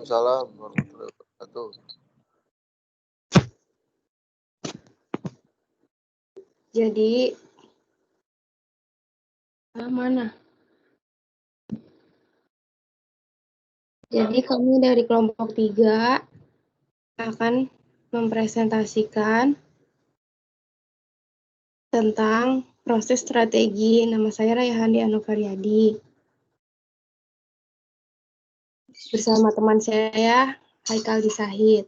Waalaikumsalam warahmatullahi wabarakatuh. Jadi, mana? Jadi kami dari kelompok 3 akan mempresentasikan tentang proses strategi. Nama saya Rayhandi Anovaryadi. Bersama teman saya, Haikal Disahid.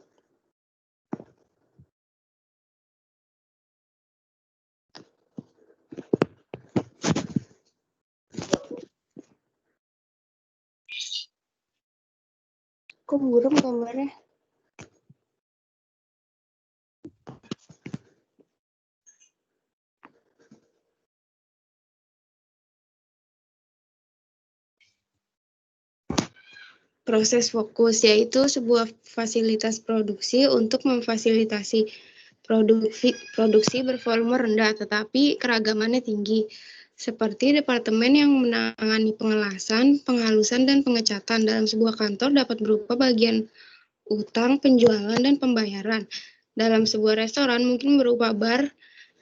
Kok buram gambarnya? Proses fokus yaitu sebuah fasilitas produksi untuk memfasilitasi produksi bervolume rendah tetapi keragamannya tinggi, seperti departemen yang menangani pengelasan, penghalusan, dan pengecatan dalam sebuah kantor dapat berupa bagian utang, penjualan, dan pembayaran. Dalam sebuah restoran mungkin berupa bar,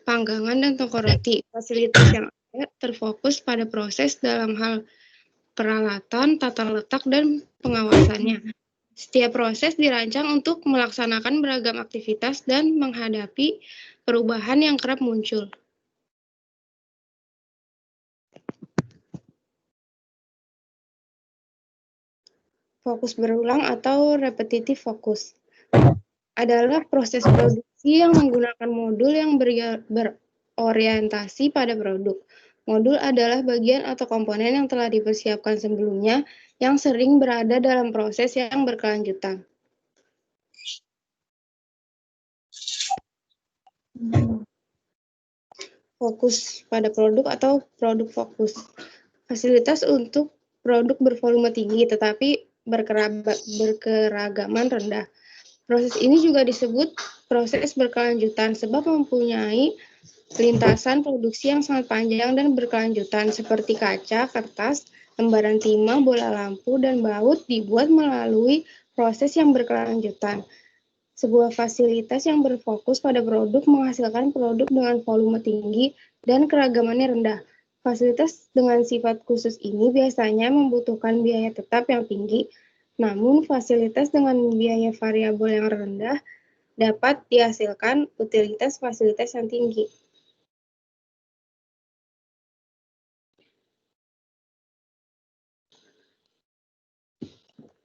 panggangan, dan toko roti. Fasilitas yang ada terfokus pada proses dalam hal peralatan, tata letak, dan pengawasannya. Setiap proses dirancang untuk melaksanakan beragam aktivitas dan menghadapi perubahan yang kerap muncul. Fokus berulang atau repetitive focus adalah proses produksi yang menggunakan modul yang berorientasi pada produk. Modul adalah bagian atau komponen yang telah dipersiapkan sebelumnya yang sering berada dalam proses yang berkelanjutan. Fokus pada produk atau produk fokus. Fasilitas untuk produk bervolume tinggi tetapi berkeragaman rendah. Proses ini juga disebut proses berkelanjutan sebab mempunyai lintasan produksi yang sangat panjang dan berkelanjutan seperti kaca, kertas, lembaran timah, bola lampu, dan baut dibuat melalui proses yang berkelanjutan. Sebuah fasilitas yang berfokus pada produk menghasilkan produk dengan volume tinggi dan keragamannya rendah. Fasilitas dengan sifat khusus ini biasanya membutuhkan biaya tetap yang tinggi, namun fasilitas dengan biaya variabel yang rendah dapat dihasilkan utilitas fasilitas yang tinggi.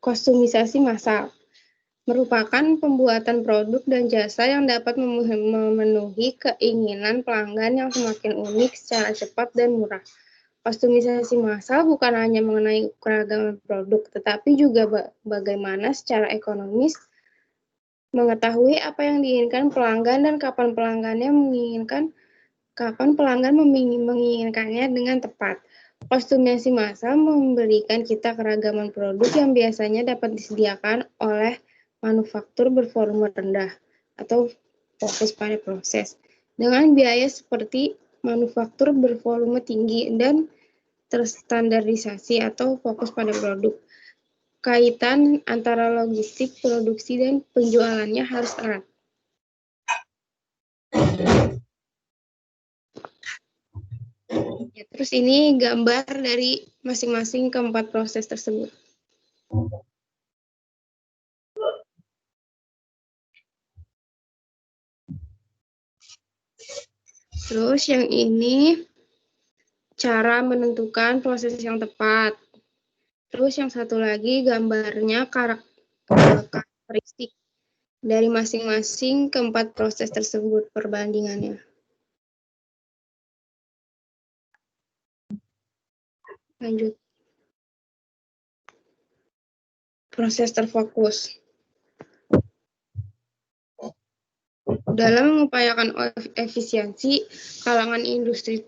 Kostumisasi massal merupakan pembuatan produk dan jasa yang dapat memenuhi keinginan pelanggan yang semakin unik secara cepat dan murah. Kostumisasi massal bukan hanya mengenai keragaman produk, tetapi juga bagaimana secara ekonomis mengetahui apa yang diinginkan pelanggan dan kapan pelanggan menginginkannya dengan tepat. Kostumisasi massal memberikan kita keragaman produk yang biasanya dapat disediakan oleh manufaktur bervolume rendah atau fokus pada proses dengan biaya seperti manufaktur bervolume tinggi dan terstandarisasi atau fokus pada produk. Kaitan antara logistik, produksi, dan penjualannya harus erat. Ya, terus ini gambar dari masing-masing keempat proses tersebut. Terus yang ini cara menentukan proses yang tepat. Terus yang satu lagi gambarnya karakteristik dari masing-masing keempat proses tersebut perbandingannya. Lanjut. Proses terfokus. Dalam mengupayakan efisiensi, kalangan industri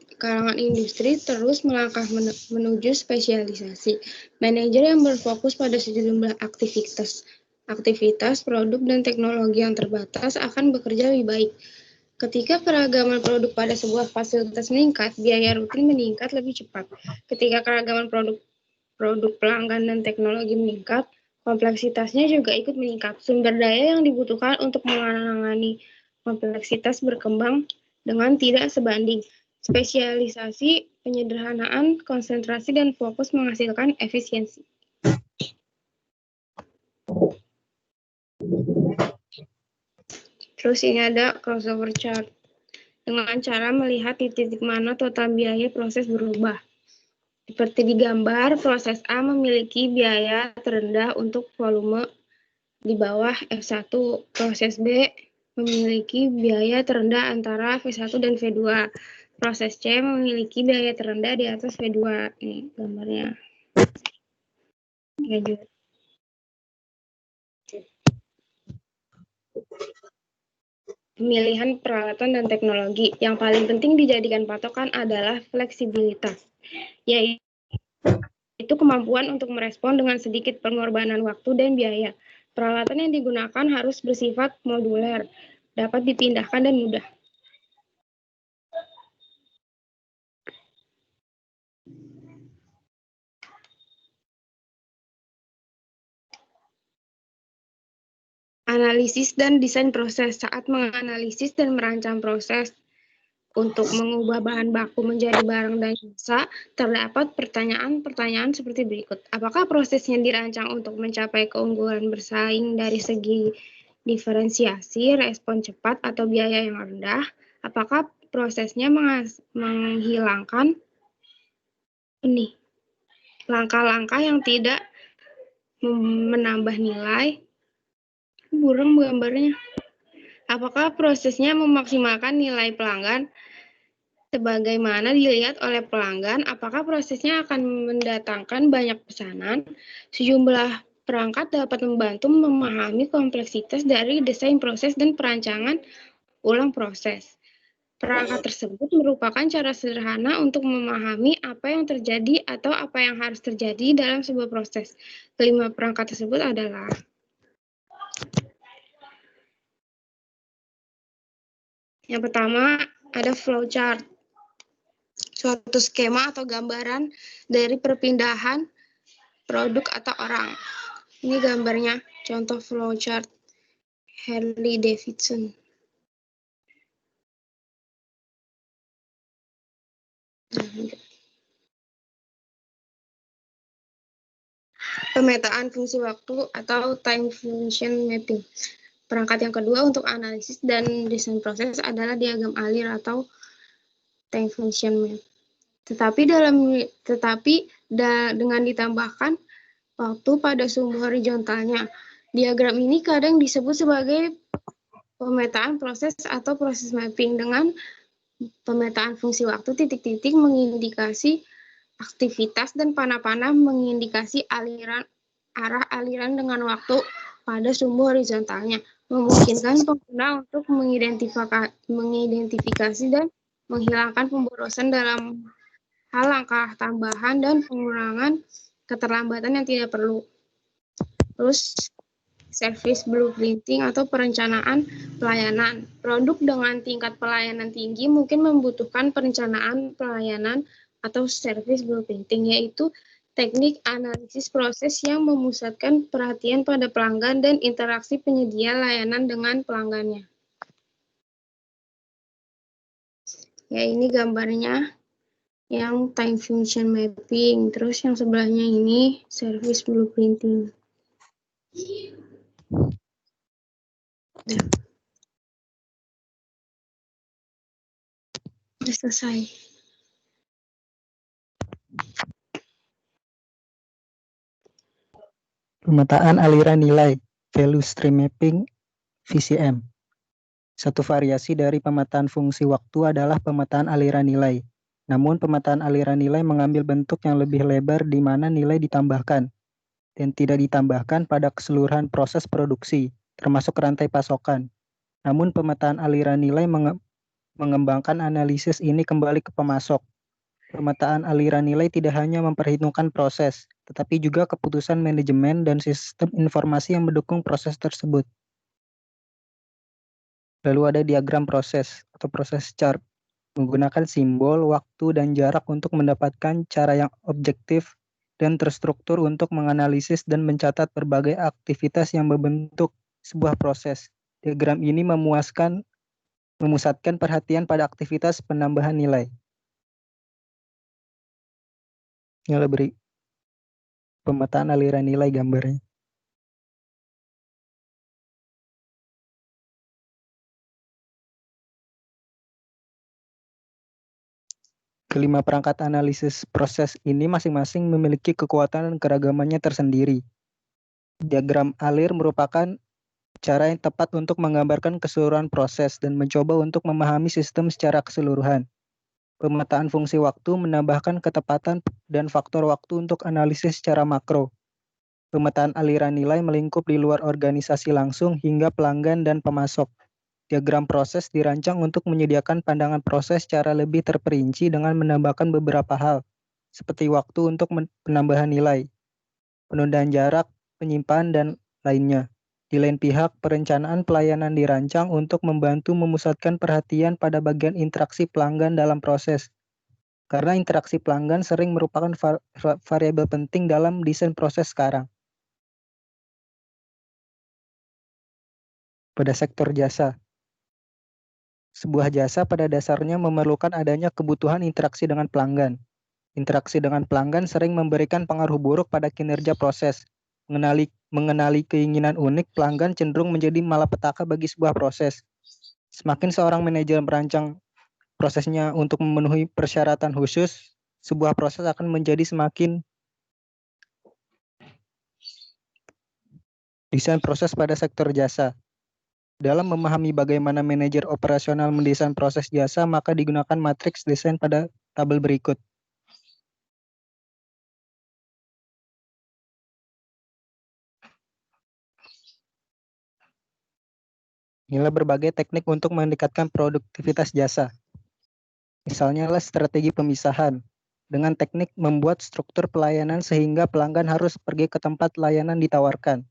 terus melangkah menuju spesialisasi. Manajer yang berfokus pada sejumlah aktivitas, produk, dan teknologi yang terbatas akan bekerja lebih baik. Ketika keragaman produk pada sebuah fasilitas meningkat, biaya rutin meningkat lebih cepat. Ketika keragaman produk pelanggan dan teknologi meningkat, Kompleksitasnya juga ikut meningkat. Sumber daya yang dibutuhkan untuk menangani kompleksitas berkembang dengan tidak sebanding. Spesialisasi, penyederhanaan, konsentrasi, dan fokus menghasilkan efisiensi. Terus ini ada crossover chart. Dengan cara melihat di titik mana total biaya proses berubah. Seperti di gambar, proses A memiliki biaya terendah untuk volume di bawah F1. Proses B memiliki biaya terendah antara V1 dan V2. Proses C memiliki biaya terendah di atas V2. Nih gambarnya. Lanjut. Pemilihan peralatan dan teknologi. Yang paling penting dijadikan patokan adalah fleksibilitas, yaitu kemampuan untuk merespon dengan sedikit pengorbanan waktu dan biaya. Peralatan yang digunakan harus bersifat moduler, dapat dipindahkan dan mudah. Analisis dan desain proses. Saat menganalisis dan merancang proses untuk mengubah bahan baku menjadi barang dan jasa, terdapat pertanyaan-pertanyaan seperti berikut. Apakah prosesnya dirancang untuk mencapai keunggulan bersaing dari segi diferensiasi, respon cepat, atau biaya yang rendah? Apakah prosesnya menghilangkan langkah-langkah yang tidak menambah nilai? Burung gambarnya. Apakah prosesnya memaksimalkan nilai pelanggan sebagaimana dilihat oleh pelanggan? Apakah prosesnya akan mendatangkan banyak pesanan? Sejumlah perangkat dapat membantu memahami kompleksitas dari desain proses dan perancangan ulang proses. Perangkat tersebut merupakan cara sederhana untuk memahami apa yang terjadi atau apa yang harus terjadi dalam sebuah proses. Kelima perangkat tersebut adalah yang pertama, ada flowchart, suatu skema atau gambaran dari perpindahan produk atau orang. Ini gambarnya, contoh flowchart Harley Davidson. Pemetaan fungsi waktu atau time function mapping. Perangkat yang kedua untuk analisis dan desain proses adalah diagram alir atau time function map. Tetapi dengan ditambahkan waktu pada sumbu horizontalnya. Diagram ini kadang disebut sebagai pemetaan proses atau proses mapping. Dengan pemetaan fungsi waktu, titik-titik mengindikasi aktivitas dan panah-panah mengindikasi arah aliran dengan waktu pada sumbu horizontalnya, memungkinkan pengguna untuk mengidentifikasi dan menghilangkan pemborosan dalam hal langkah tambahan dan pengurangan keterlambatan yang tidak perlu. Terus service blueprinting atau perencanaan pelayanan. Produk dengan tingkat pelayanan tinggi mungkin membutuhkan perencanaan pelayanan atau service blueprinting, yaitu teknik analisis proses yang memusatkan perhatian pada pelanggan dan interaksi penyedia layanan dengan pelanggannya. Ya, ini gambarnya yang time function mapping. Terus yang sebelahnya ini service blueprinting. Udah selesai. Pemetaan aliran nilai, value stream mapping, VCM. Satu variasi dari pemetaan fungsi waktu adalah pemetaan aliran nilai. Namun pemetaan aliran nilai mengambil bentuk yang lebih lebar di mana nilai ditambahkan dan tidak ditambahkan pada keseluruhan proses produksi, termasuk rantai pasokan. Namun pemetaan aliran nilai mengembangkan analisis ini kembali ke pemasok. Pemetaan aliran nilai tidak hanya memperhitungkan proses, tetapi juga keputusan manajemen dan sistem informasi yang mendukung proses tersebut. Lalu ada diagram proses atau proses chart, menggunakan simbol, waktu, dan jarak untuk mendapatkan cara yang objektif dan terstruktur untuk menganalisis dan mencatat berbagai aktivitas yang membentuk sebuah proses. Diagram ini memusatkan perhatian pada aktivitas penambahan nilai. Nilai beri pemetaan aliran nilai gambarnya. Kelima perangkat analisis proses ini masing-masing memiliki kekuatan dan keragamannya tersendiri. Diagram alir merupakan cara yang tepat untuk menggambarkan keseluruhan proses dan mencoba untuk memahami sistem secara keseluruhan. Pemetaan fungsi waktu menambahkan ketepatan dan faktor waktu untuk analisis secara makro. Pemetaan aliran nilai melingkup di luar organisasi langsung hingga pelanggan dan pemasok. Diagram proses dirancang untuk menyediakan pandangan proses secara lebih terperinci dengan menambahkan beberapa hal, seperti waktu untuk penambahan nilai, penundaan jarak, penyimpanan, dan lainnya. Di lain pihak, perencanaan pelayanan dirancang untuk membantu memusatkan perhatian pada bagian interaksi pelanggan dalam proses. Karena interaksi pelanggan sering merupakan variabel penting dalam desain proses sekarang. Pada sektor jasa, sebuah jasa pada dasarnya memerlukan adanya kebutuhan interaksi dengan pelanggan. Interaksi dengan pelanggan sering memberikan pengaruh buruk pada kinerja proses. Mengenali keinginan unik, pelanggan cenderung menjadi malapetaka bagi sebuah proses. Semakin seorang manajer merancang prosesnya untuk memenuhi persyaratan khusus, sebuah proses akan menjadi semakin desain proses pada sektor jasa. Dalam memahami bagaimana manajer operasional mendesain proses jasa, maka digunakan matriks desain pada tabel berikut. Inilah berbagai teknik untuk meningkatkan produktivitas jasa. Misalnya adalah strategi pemisahan. Dengan teknik membuat struktur pelayanan sehingga pelanggan harus pergi ke tempat layanan ditawarkan.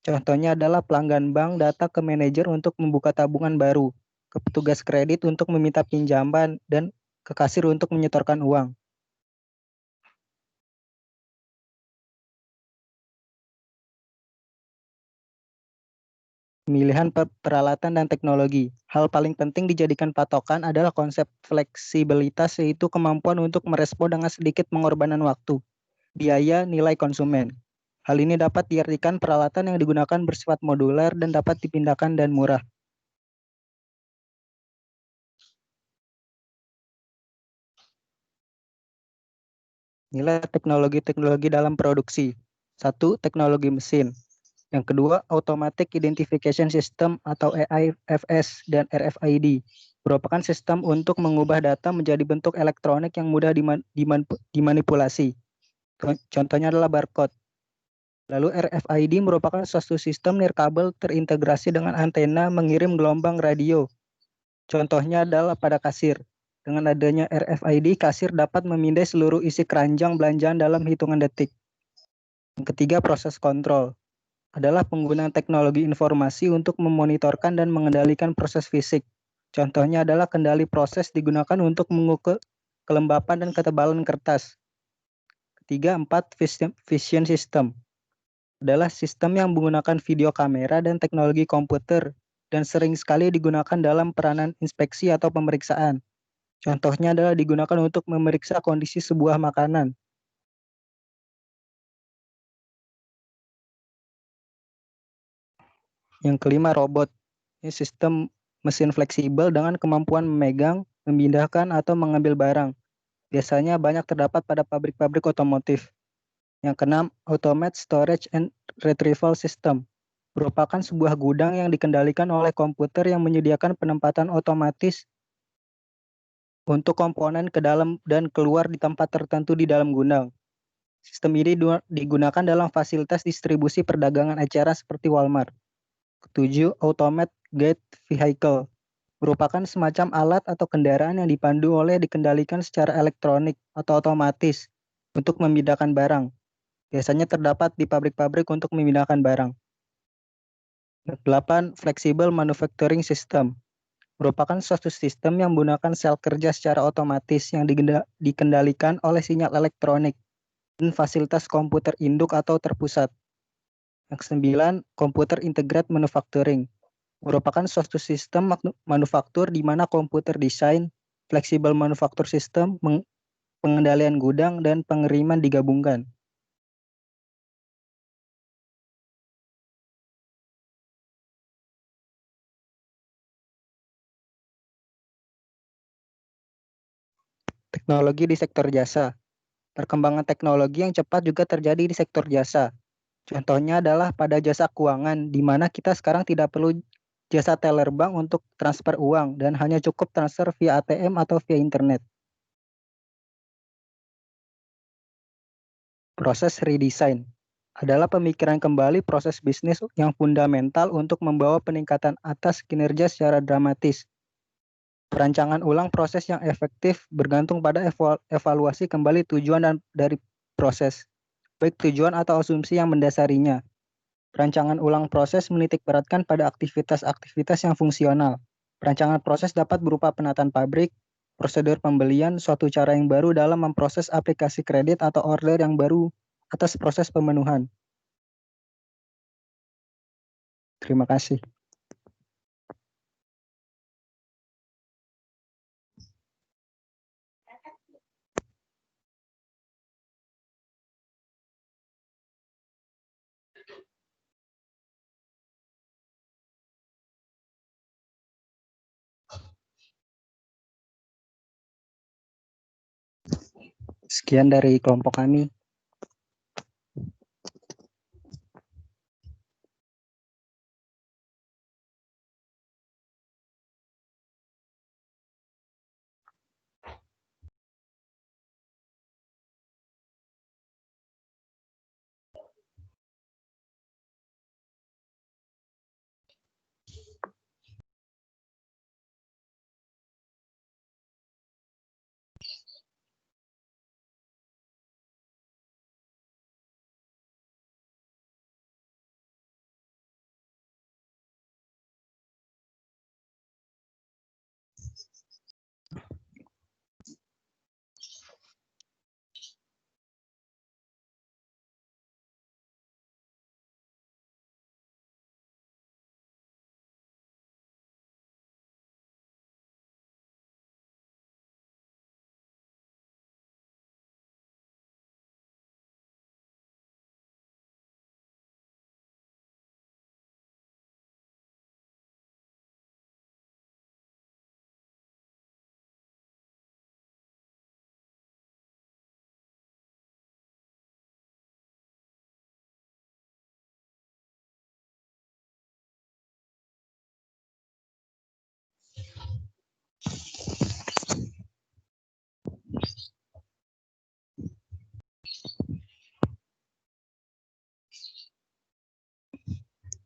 Contohnya adalah pelanggan bank data ke manajer untuk membuka tabungan baru, ke petugas kredit untuk meminta pinjaman, dan ke kasir untuk menyetorkan uang. Pemilihan peralatan dan teknologi. Hal paling penting dijadikan patokan adalah konsep fleksibilitas, yaitu kemampuan untuk merespon dengan sedikit pengorbanan waktu, biaya, nilai konsumen. Hal ini dapat diartikan peralatan yang digunakan bersifat modular dan dapat dipindahkan dan murah. Nilai teknologi-teknologi dalam produksi. 1. Teknologi mesin. Yang kedua, Automatic Identification System atau AIFS dan RFID. Merupakan sistem untuk mengubah data menjadi bentuk elektronik yang mudah dimanipulasi. Contohnya adalah barcode. Lalu RFID merupakan suatu sistem nirkabel terintegrasi dengan antena mengirim gelombang radio. Contohnya adalah pada kasir. Dengan adanya RFID, kasir dapat memindai seluruh isi keranjang belanjaan dalam hitungan detik. Yang ketiga, proses kontrol. Adalah penggunaan teknologi informasi untuk memonitorkan dan mengendalikan proses fisik. Contohnya adalah kendali proses digunakan untuk mengukur kelembapan dan ketebalan kertas. Ketiga, 4, vision system. Adalah sistem yang menggunakan video kamera dan teknologi komputer dan sering sekali digunakan dalam peranan inspeksi atau pemeriksaan. Contohnya adalah digunakan untuk memeriksa kondisi sebuah makanan. Yang kelima, robot. Ini sistem mesin fleksibel dengan kemampuan memegang, memindahkan, atau mengambil barang. Biasanya banyak terdapat pada pabrik-pabrik otomotif. Yang keenam, Automated Storage and Retrieval System. Merupakan sebuah gudang yang dikendalikan oleh komputer yang menyediakan penempatan otomatis untuk komponen ke dalam dan keluar di tempat tertentu di dalam gudang. Sistem ini digunakan dalam fasilitas distribusi perdagangan acara seperti Walmart. Ketujuh, Automated Gate Vehicle. Merupakan semacam alat atau kendaraan yang dipandu oleh dikendalikan secara elektronik atau otomatis untuk memindahkan barang. Biasanya terdapat di pabrik-pabrik untuk memindahkan barang. 8. Flexible Manufacturing System. Merupakan suatu sistem yang menggunakan sel kerja secara otomatis yang dikendalikan oleh sinyal elektronik. dan fasilitas komputer induk atau terpusat. Yang 9, komputer integrated manufacturing. Merupakan suatu sistem manufaktur di mana komputer desain, fleksibel manufaktur sistem, pengendalian gudang, dan pengiriman digabungkan. Teknologi di sektor jasa. Perkembangan teknologi yang cepat juga terjadi di sektor jasa. Contohnya adalah pada jasa keuangan, di mana kita sekarang tidak perlu jasa teller bank untuk transfer uang dan hanya cukup transfer via ATM atau via internet. Proses redesign adalah pemikiran kembali proses bisnis yang fundamental untuk membawa peningkatan atas kinerja secara dramatis. Perancangan ulang proses yang efektif bergantung pada evaluasi kembali tujuan dari proses, baik tujuan atau asumsi yang mendasarinya. Perancangan ulang proses menitik beratkan pada aktivitas-aktivitas yang fungsional. Perancangan proses dapat berupa penataan pabrik, prosedur pembelian, suatu cara yang baru dalam memproses aplikasi kredit atau order yang baru atas proses pemenuhan. Terima kasih. Sekian dari kelompok kami.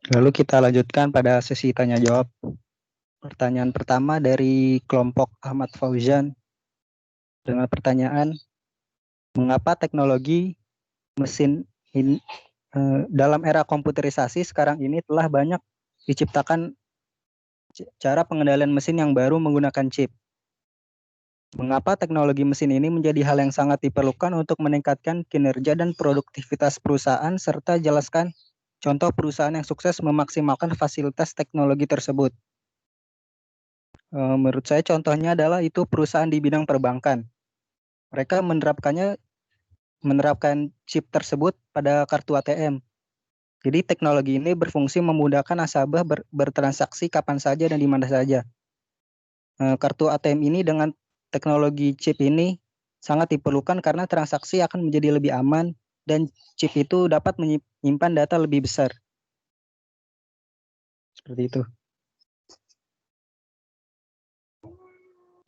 Lalu kita lanjutkan pada sesi tanya jawab. Pertanyaan pertama dari kelompok Ahmad Fauzan dengan pertanyaan, mengapa teknologi mesin ini dalam era komputerisasi sekarang ini telah banyak diciptakan cara pengendalian mesin yang baru menggunakan chip? Mengapa teknologi mesin ini menjadi hal yang sangat diperlukan untuk meningkatkan kinerja dan produktivitas perusahaan, serta jelaskan contoh perusahaan yang sukses memaksimalkan fasilitas teknologi tersebut? Menurut saya contohnya adalah itu perusahaan di bidang perbankan. Mereka menerapkan chip tersebut pada kartu ATM. Jadi teknologi ini berfungsi memudahkan nasabah bertransaksi kapan saja dan di mana saja. Kartu ATM ini dengan teknologi chip ini sangat diperlukan karena transaksi akan menjadi lebih aman dan chip itu dapat menyimpan data lebih besar. Seperti itu.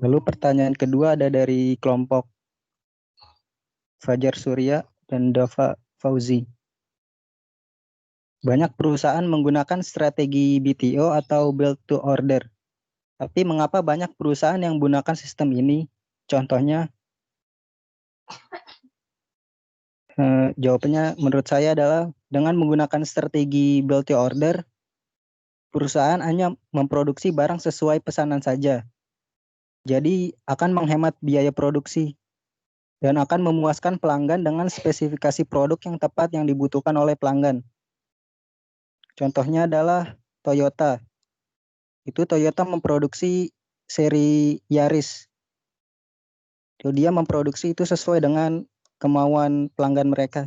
Lalu pertanyaan kedua ada dari kelompok Fajar Surya dan Dava Fauzi. Banyak perusahaan menggunakan strategi BTO atau Build to Order. Tapi mengapa banyak perusahaan yang menggunakan sistem ini? Contohnya, jawabannya menurut saya adalah dengan menggunakan strategi Build to Order, perusahaan hanya memproduksi barang sesuai pesanan saja. Jadi akan menghemat biaya produksi. dan akan memuaskan pelanggan dengan spesifikasi produk yang tepat yang dibutuhkan oleh pelanggan. Contohnya adalah Toyota. Itu Toyota memproduksi seri Yaris. Dia memproduksi itu sesuai dengan kemauan pelanggan mereka.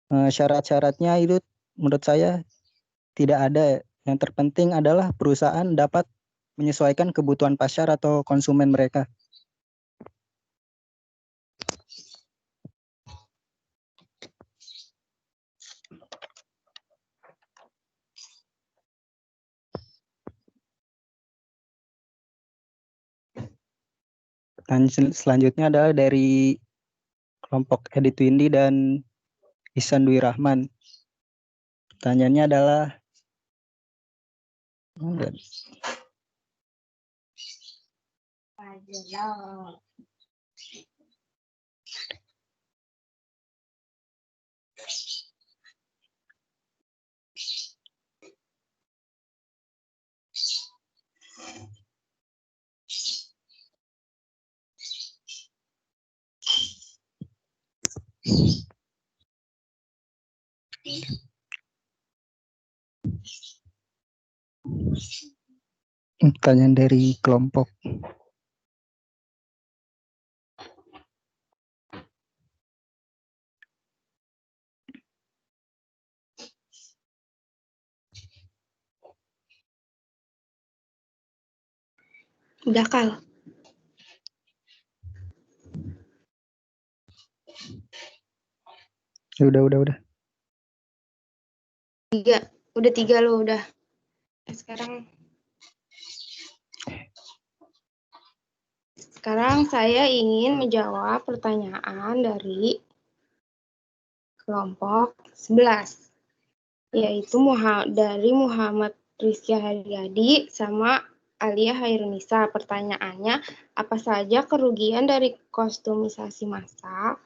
Syarat-syaratnya itu menurut saya tidak ada. Yang terpenting adalah perusahaan dapat menyesuaikan kebutuhan pasar atau konsumen mereka. Dan selanjutnya adalah dari kelompok Edi Twindi dan Ihsan Dwi Rahman. Pertanyaannya adalah pertanyaan dari kelompok Udah, Kal. udah. 3. Udah 3 lo udah. Sekarang saya ingin menjawab pertanyaan dari kelompok 11. Yaitu dari Muhammad Rizky Haryadi sama Alia Hairunisa. Pertanyaannya, apa saja kerugian dari kostumisasi massal?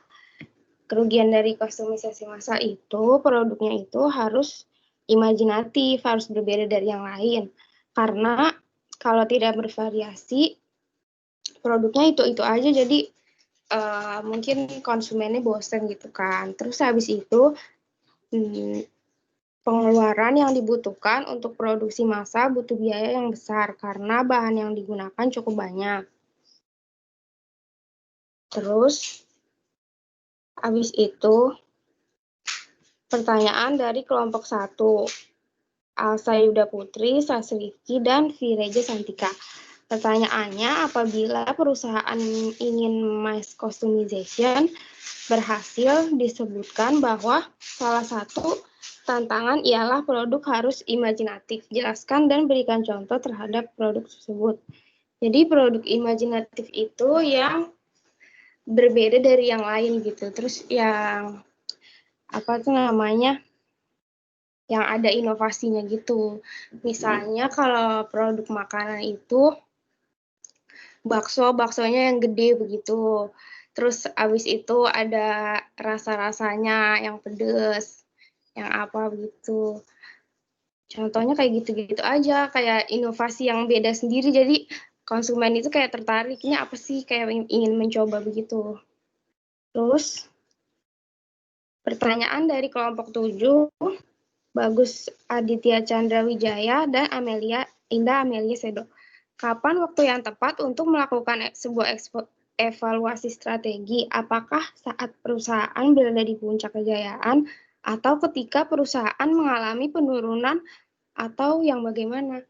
Kerugian dari kostumisasi massal itu, produknya itu harus imajinatif, harus berbeda dari yang lain. Karena kalau tidak bervariasi, produknya itu aja, jadi mungkin konsumennya bosen gitu kan. Terus habis itu, pengeluaran yang dibutuhkan untuk produksi massal butuh biaya yang besar karena bahan yang digunakan cukup banyak. Terus, habis itu, pertanyaan dari kelompok 1. Alsa Yuda Putri, Sasrifki, dan Vireja Santika. Pertanyaannya, apabila perusahaan ingin mass customization, berhasil disebutkan bahwa salah satu tantangan ialah produk harus imajinatif. Jelaskan dan berikan contoh terhadap produk tersebut. Jadi produk imajinatif itu yang berbeda dari yang lain gitu. Terus yang yang ada inovasinya gitu. Misalnya kalau produk makanan itu baksonya yang gede begitu. Terus abis itu ada rasa-rasanya yang pedes, yang apa begitu. Contohnya kayak gitu-gitu aja, kayak inovasi yang beda sendiri. Jadi konsumen itu kayak tertariknya apa sih, kayak ingin mencoba begitu. Terus pertanyaan dari kelompok 7, Bagus Aditya Chandra Wijaya dan Indah Amelia Sedo. Kapan waktu yang tepat untuk melakukan sebuah evaluasi strategi? Apakah saat perusahaan berada di puncak kejayaan atau ketika perusahaan mengalami penurunan atau yang bagaimana?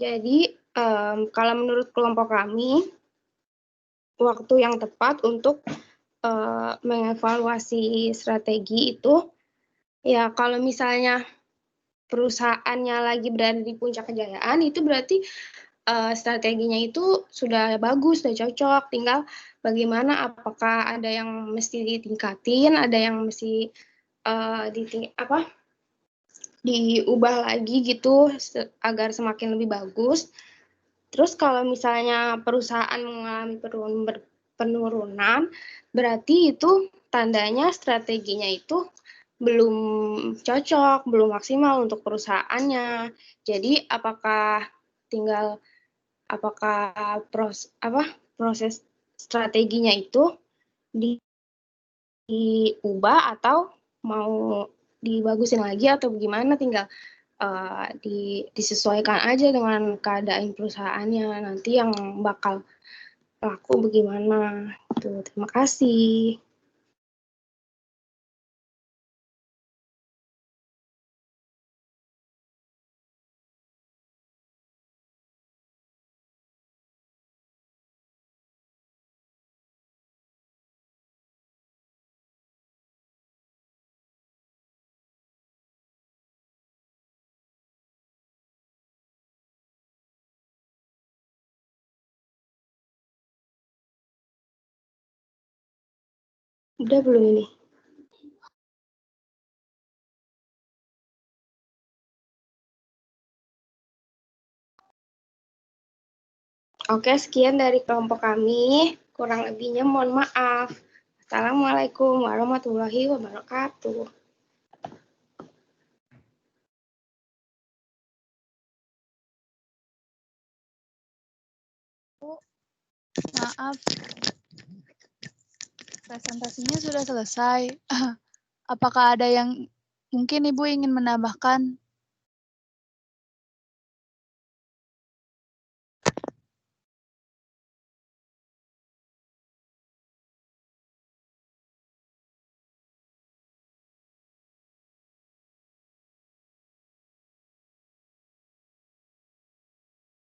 Jadi, kalau menurut kelompok kami, waktu yang tepat untuk mengevaluasi strategi itu, ya kalau misalnya perusahaannya lagi berada di puncak kejayaan, itu berarti strateginya itu sudah bagus, sudah cocok. Tinggal bagaimana, apakah ada yang mesti ditingkatin, ada yang mesti diubah lagi gitu agar semakin lebih bagus. Terus kalau misalnya perusahaan mengalami penurunan, berarti itu tandanya strateginya itu belum cocok, belum maksimal untuk perusahaannya. Jadi apakah proses strateginya itu diubah atau mau dibagusin lagi atau gimana, tinggal disesuaikan aja dengan keadaan perusahaannya nanti yang bakal laku bagaimana. Tuh, terima kasih. Udah belum ini? Oke, sekian dari kelompok kami. Kurang lebihnya mohon maaf. Assalamualaikum warahmatullahi wabarakatuh. Maaf, presentasinya sudah selesai. Apakah ada yang mungkin Ibu ingin menambahkan